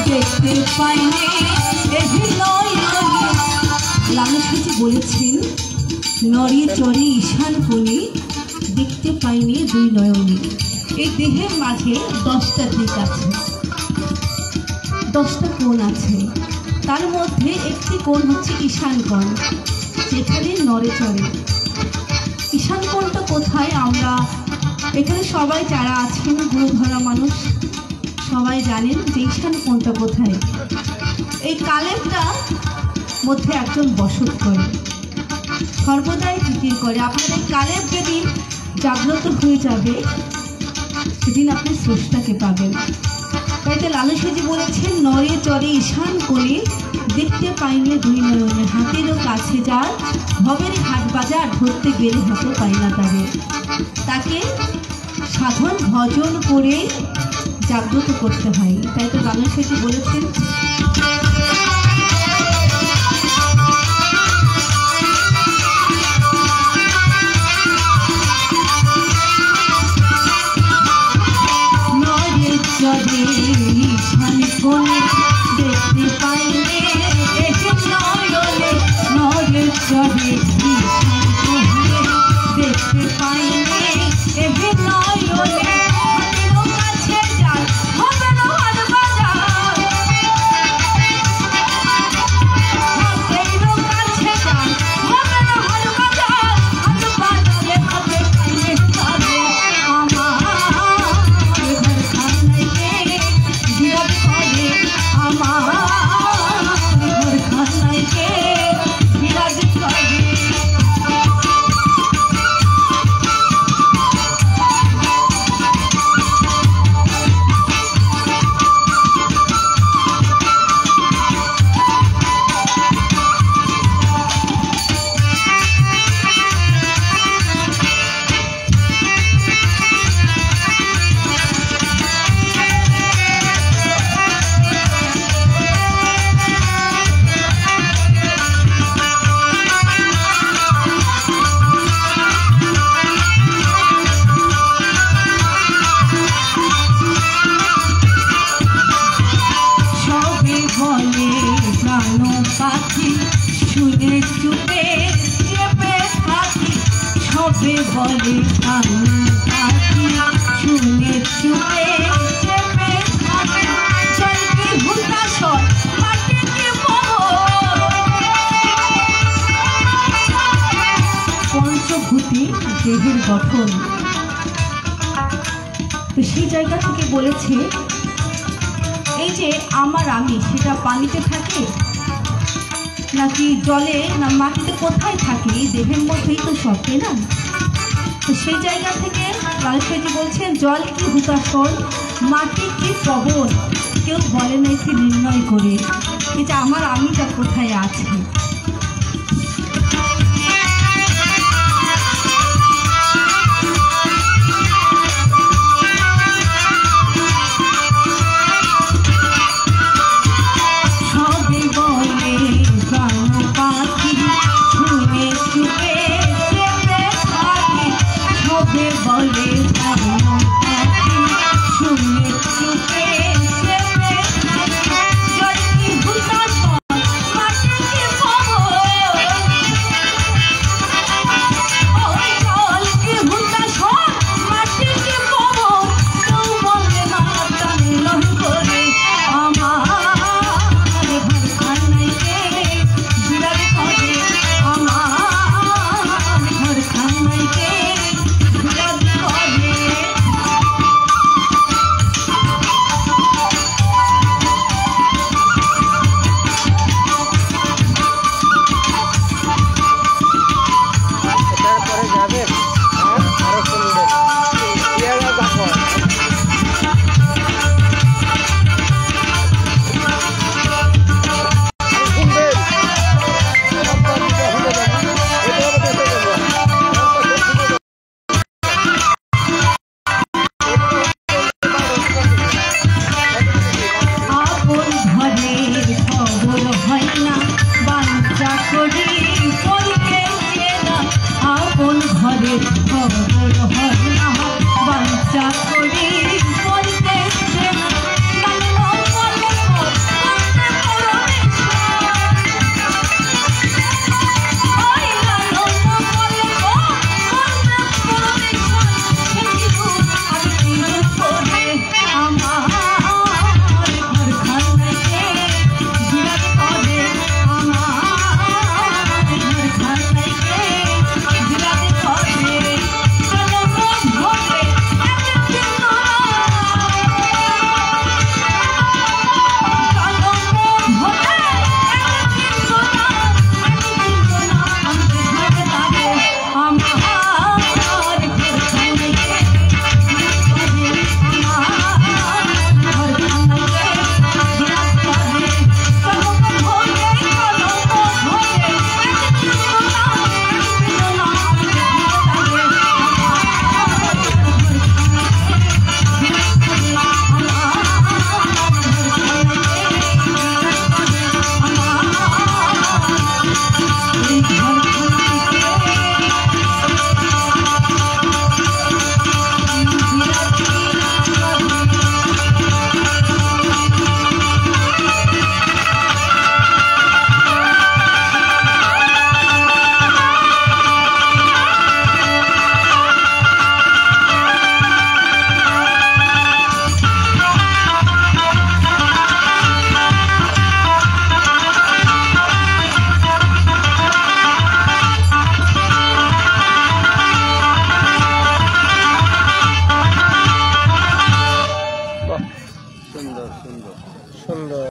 দেখতে পাইনি লালসাজি বলেছেন নরে চরে ঈশান কোণে দেখতে পাইনি দুই নয়নে। এই দেহের মাঝে 10টা দিক আছে, 10টা কোণ আছে। তার মধ্যে একটি কোণ হচ্ছে ঈশান কোণ, যেখানে নরে চরে। ঈশান কোণটা কোথায়? আমরা এখানে সবাই যারা আছেন গুরু ধরা মানুষ সবাই জানেন যে ঈশান কোণটা কোথায়। এই কালেবটা মধ্যে একজন বসত করে, সর্বদাই জিকির করে। আপনার এই কালেব যেদিন জাগ্রত হয়ে যাবে সেদিন আপনি স্রষ্টাকে পাবেন। তাই তো লালসাজি বলেছেন নরে চরে ঈশান কোণে দেখতে পাইনি দুই নয়নে। হাতেরও কাছে যার ভবের হাট বাজার ধরতে গেলে হাতও পাই না তারে। তাকে সাধন ভজন করে জাগ্রত করতে হয়। তাই তো লালসাজি বলেছেন নরে চরে ঈশান কোণে দেখতে পাইনি নয়নে। নরে চরে ঈশান কোণে দেখতে পাইনি নয়নে। পাখি শুনে চুপে চেপে থাকি, সবে বলে কানু পাখি শুনে চুপে চেপে থাকি। জলকি হুতাশয় মাটিতে পঞ্চভূতি দেহের গঠন। তো সেই জায়গা থেকে বলেছে এই যে আমার আমি সেটা পানিতে থাকে নাকি জলে না মাটিতে, কোথায় থাকে? দেহের মধ্যেই তো সবকে না। তো সেই জায়গা থেকে লালসাজি বলছেন জল কি হুতাশন, মাটি কি পবন, কেউ বলে না কি নির্ণয় করে এই যে আমার আমিটা কোথায় আছে।